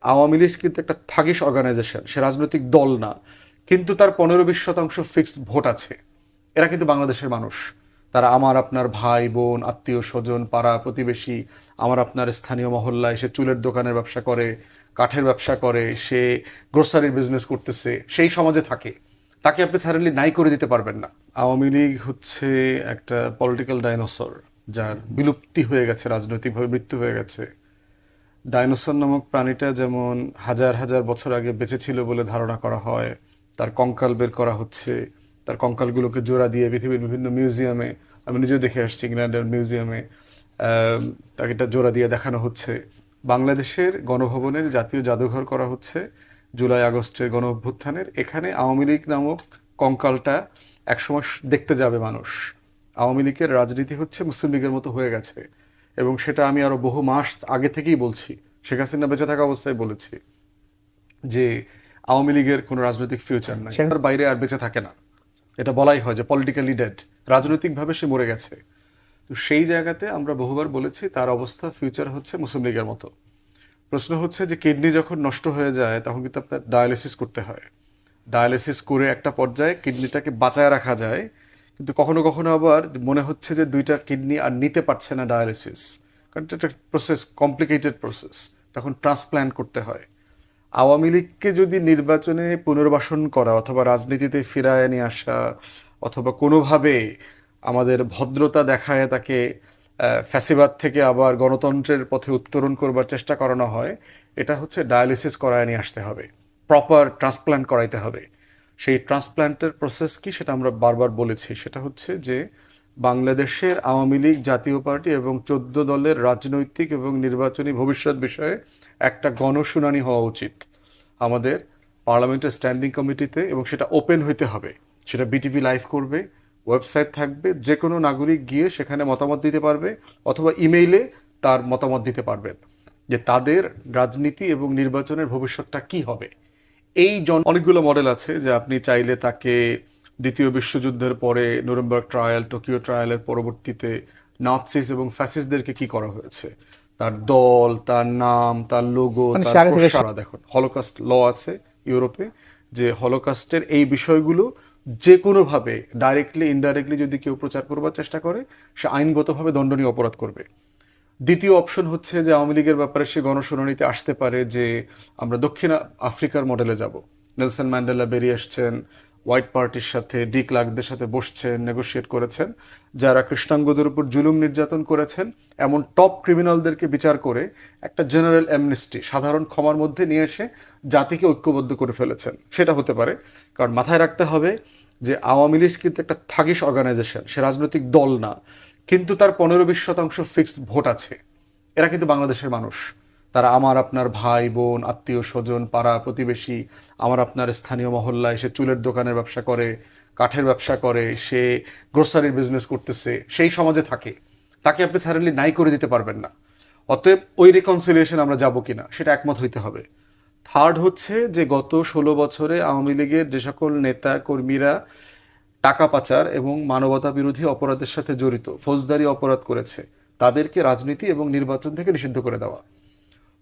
আওয়ামী লীগ কিন্তু একটা থাগিস অর্গানাইজেশন, সে রাজনৈতিক দল না, কিন্তু তার 15-20% ফিক্সড ভোট আছে। এরা কিন্তু বাংলাদেশের মানুষ। তারা আমার আপনার ভাই বোন, আত্মীয় স্বজন, পাড়া প্রতিবেশী, আমার আপনার স্থানীয় মহল্লায় সে চুলের দোকানের ব্যবসা করে, কাঠের ব্যবসা করে, সে গ্রোসারির বিজনেস করতেছে, সেই সমাজে থাকে। তাকে আপনি সাডেনলি নাই করে দিতে পারবেন না। আওয়ামী লীগ হচ্ছে একটা পলিটিক্যাল ডাইনোসর, যার বিলুপ্তি হয়ে গেছে, রাজনৈতিকভাবে মৃত্যু হয়ে গেছে। ডাইনোসর নামক প্রাণীটা যেমন হাজার হাজার বছর আগে বেঁচে ছিল বলে ধারণা করা হয়, তার কঙ্কাল বের করা হচ্ছে, তার কঙ্কালগুলোকে জোড়া দিয়ে পৃথিবীর বিভিন্ন মিউজিয়ামে, আমি নিজেও দেখে আসছি ইংল্যান্ডের মিউজিয়ামে, তাকে এটা জোড়া দিয়ে দেখানো হচ্ছে। বাংলাদেশের গণভবনে যে জাতীয় জাদুঘর করা হচ্ছে জুলাই আগস্টের গণ অভ্যুত্থানের, এখানে আওয়ামী লীগ নামক কঙ্কালটা একসময় দেখতে যাবে মানুষ। আওয়ামী লীগের রাজনীতি হচ্ছে মুসলিম লীগের মতো হয়ে গেছে, এবং সেটা আমি আরো বহু মাস আগে থেকেই বলছি। শেখ হাসিনা বেঁচে থাকা অবস্থায় বলেছি যে আওয়ামী লীগের কোনো রাজনৈতিক ফিউচার নাই, তার বাইরে আর বেঁচে থাকে না। এটা বলাই হয় যে পলিটিক্যালি ডেড, রাজনৈতিকভাবে সে মরে গেছে। তো সেই জায়গাতে আমরা বহুবার বলেছি তার অবস্থা ফিউচার হচ্ছে মুসলিম লীগের মতো। প্রশ্ন হচ্ছে যে কিডনি যখন নষ্ট হয়ে যায় তখন কিন্তু আপনার ডায়ালিসিস করতে হয়। ডায়ালিসিস করে একটা পর্যায়ে কিডনিটাকে বাঁচায় রাখা যায়, কিন্তু কখনো কখনো আবার মনে হচ্ছে যে দুইটা কিডনি আর নিতে পারছে না ডায়ালিসিস, কারণ এটা একটা প্রসেস, কমপ্লিকেটেড প্রসেস, তখন ট্রান্সপ্ল্যান্ট করতে হয়। আওয়ামী লীগকে যদি নির্বাচনে পুনর্বাসন করা অথবা রাজনীতিতে ফিরায় নিয়ে আসা অথবা কোনোভাবে আমাদের ভদ্রতা দেখায় তাকে ফ্যাসিবাদ থেকে আবার গণতন্ত্রের পথে উত্তরণ করবার চেষ্টা করানো হয়, এটা হচ্ছে ডায়ালিসিস করায় নিয়ে আসতে হবে, প্রপার ট্রান্সপ্ল্যান্ট করাইতে হবে। সেই ট্রান্সপ্ল্যান্টের প্রসেস কি সেটা আমরা বারবার বলেছি, সেটা হচ্ছে যে বাংলাদেশের আওয়ামী লীগ জাতীয় পার্টি এবং 14 দলের রাজনৈতিক এবং নির্বাচনী ভবিষ্যৎ বিষয়ে একটা গণশুনানি হওয়া উচিত আমাদের পার্লামেন্টের স্ট্যান্ডিং কমিটিতে, এবং সেটা ওপেন হইতে হবে। সেটা বিটিভি লাইভ করবে, ওয়েবসাইট থাকবে, যে কোনো নাগরিক গিয়ে সেখানে মতামত দিতে পারবে অথবা ইমেইলে তার মতামত দিতে পারবেন যে তাদের রাজনীতি এবং নির্বাচনের ভবিষ্যৎটা কি হবে। এই অনেকগুলো মডেল আছে যে আপনি চাইলে তাকে দ্বিতীয় বিশ্বযুদ্ধের পরে নুরেমবার্গ ট্রায়াল, টোকিও ট্রায়ালের পরবর্তীতে নাৎসিস এবং ফ্যাসিস্টদেরকে কি করা হয়েছে, তার দল, তার নাম, তার লোগো, মানে তার সে আগে থেকে প্রসার। দেখুন হলোকাস্ট ল আছে ইউরোপে, যে হলোকাস্টের এই বিষয়গুলো যে কোনোভাবে ডাইরেক্টলি ইনডাইরেক্টলি যদি কেউ প্রচার করবার চেষ্টা করে সে আইনগতভাবে দণ্ডনীয় অপরাধ করবে। দ্বিতীয় অপশন হচ্ছে যে আওয়ামী লীগের ব্যাপারে সে গণশুনানিতে আসতে পারে যে আমরা দক্ষিণ আফ্রিকার মডেলে যাব। নেলসন ম্যান্ডেলা বেরিয়ে এসছেন, হোয়াইট পার্টির সাথে ডি ক্লার্কদের সাথে বসছেন, নেগোশিয়েট করেছেন, যারা কৃষ্ণাঙ্গদের উপর জুলুম নির্যাতন করেছেন এমন টপ ক্রিমিনালদেরকে বিচার করে একটা জেনারেল অ্যামনেস্টি, সাধারণ ক্ষমার মধ্যে নিয়ে এসে জাতিকে ঐক্যবদ্ধ করে ফেলেছেন। সেটা হতে পারে, কারণ মাথায় রাখতে হবে যে আওয়ামী লীগ কিন্তু একটা থাগিস অর্গানাইজেশন, সে রাজনৈতিক দল না, কিন্তু তার 15-20% ফিক্সড ভোট আছে। এরা কিন্তু বাংলাদেশের মানুষ। তারা আমার আপনার ভাই বোন, আত্মীয় স্বজন, পাড়া প্রতিবেশী, আমার আপনার স্থানীয় মহল্লায় সে চুলের দোকানের ব্যবসা করে, কাঠের ব্যবসা করে, সে গ্রোসারির বিজনেস করতেছে, সেই সমাজে থাকে। তাকে আপনি সাডেনলি নাই করে দিতে পারবেন না। অতএব ওই রিকনসিলিয়েশন আমরা যাব কিনা সেটা একমত হইতে হবে। থার্ড হচ্ছে যে গত 16 বছরে আওয়ামী লীগের যে সকল নেতা কর্মীরা টাকা পাচার এবং মানবতা বিরোধী অপরাধের সাথে জড়িত, ফৌজদারি অপরাধ করেছে, তাদেরকে রাজনীতি এবং নির্বাচন থেকে নিষিদ্ধ করে দেওয়া।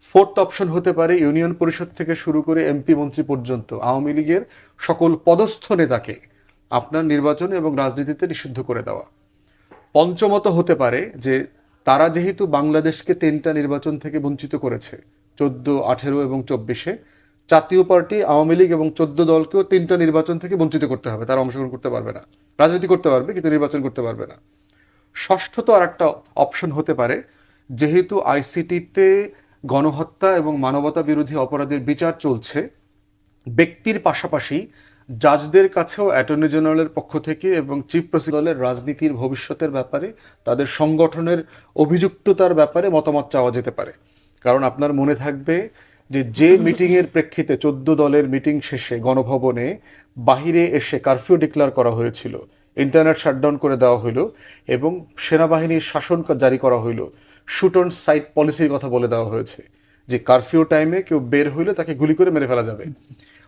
ফোর্থ অপশন হতে পারে ইউনিয়ন পরিষদ থেকে শুরু করে এমপি মন্ত্রী পর্যন্ত আওয়ামী লীগের সকল পদস্থ নেতাকে আপনার নির্বাচন এবং রাজনীতিতে নিষিদ্ধ করে দেওয়া। পঞ্চমত হতে পারে যে তারা যেহেতু বাংলাদেশকে 3টা নির্বাচন থেকে বঞ্চিত করেছে, 14, 18 এবং 24-এ, জাতীয় পার্টি আওয়ামী লীগ এবং 14 দলকেও 3টা নির্বাচন থেকে বঞ্চিত করতে হবে। তারা অংশগ্রহণ করতে পারবে না, রাজনীতি করতে পারবে কিন্তু নির্বাচন করতে পারবে না। ষষ্ঠত আর একটা অপশন হতে পারে, যেহেতু আইসিটিতে গণহত্যা এবং মানবতা বিরোধী অপরাধের বিচার চলছে, ব্যক্তির পাশাপাশি জাজদের কাছেও অ্যাটর্নি জেনারেলের পক্ষ থেকে এবং চিফ প্রসিকিউটরের রাজনীতির ভবিষ্যতের ব্যাপারে, তাদের সংগঠনের অভিযুক্ততার ব্যাপারে মতামত চাওয়া যেতে পারে। কারণ আপনার মনে থাকবে যে মিটিংয়ের প্রেক্ষিতে 14 দলের মিটিং শেষে গণভবনে বাহিরে এসে কারফিউ ডিক্লেয়ার করা হয়েছিল, ইন্টারনেট শাটডাউন করে দেওয়া হইল এবং সেনাবাহিনীর শাসন জারি করা হইল, শুট অন সাইট পলিসির কথা বলে দেওয়া হয়েছে যে কারফিউ টাইমে কেউ বের হইলে তাকে গুলি করে মেরে ফেলা যাবে।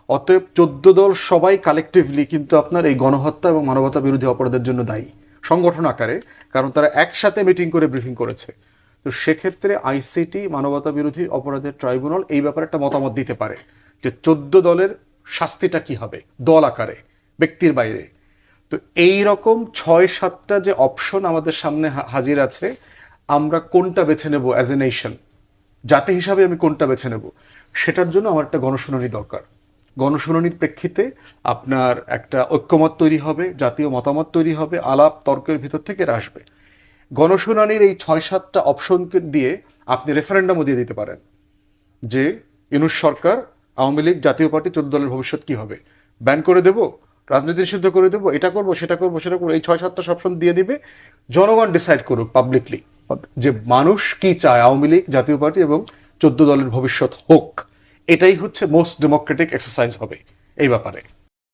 অতএব 14 দল সবাই কালেকটিভলি কিন্তু আপনার এই গণহত্যা এবং মানবতা বিরোধী অপরাধের জন্য দায়ী সংগঠন আকারে, কারণ তারা একসাথে মিটিং করে ব্রিফিং করেছে। তো তো সেক্ষেত্রে আইসিটি মানবতা বিরোধী অপরাধের ট্রাইব্যুনাল এই ব্যাপারে একটা মতামত দিতে পারে যে 14 দলের শাস্তিটা কি হবে দল আকারে, ব্যক্তির বাইরে। তো এই রকম 6-7টা যে অপশন আমাদের সামনে হাজির আছে, আমরা কোনটা বেছে নেব অ্যাজ এ নেশন, জাতি হিসাবে আমি কোনটা বেছে নেব, সেটার জন্য আমার একটা গণশুনানি দরকার। গণশুনানির প্রেক্ষিতে আপনার একটা ঐক্যমত তৈরি হবে, জাতীয় মতামত তৈরি হবে, আলাপ তর্কের ভিতর থেকে এরা আসবে। গণশুনানির এই 6-7টা অপশনকে দিয়ে আপনি রেফারেন্ডামও দিয়ে দিতে পারেন যে ইউনূস সরকার, আওয়ামী লীগ, জাতীয় পার্টি, 14 দলের ভবিষ্যৎ কি হবে, ব্যান করে দেব, রাজনীতি নিষিদ্ধ করে দেবো, এটা করবো সেটা করবো সেটা করবো, এই 6-7টা অপশন দিয়ে দিবে। জনগণ ডিসাইড করুক পাবলিকলি যে মানুষ কি চায়, আওয়ামী লীগ, জাতীয় পার্টি এবং 14 দলের ভবিষ্যৎ হোক। এটাই হচ্ছে মোস্ট ডেমোক্রেটিক এক্সারসাইজ হবে এই ব্যাপারে।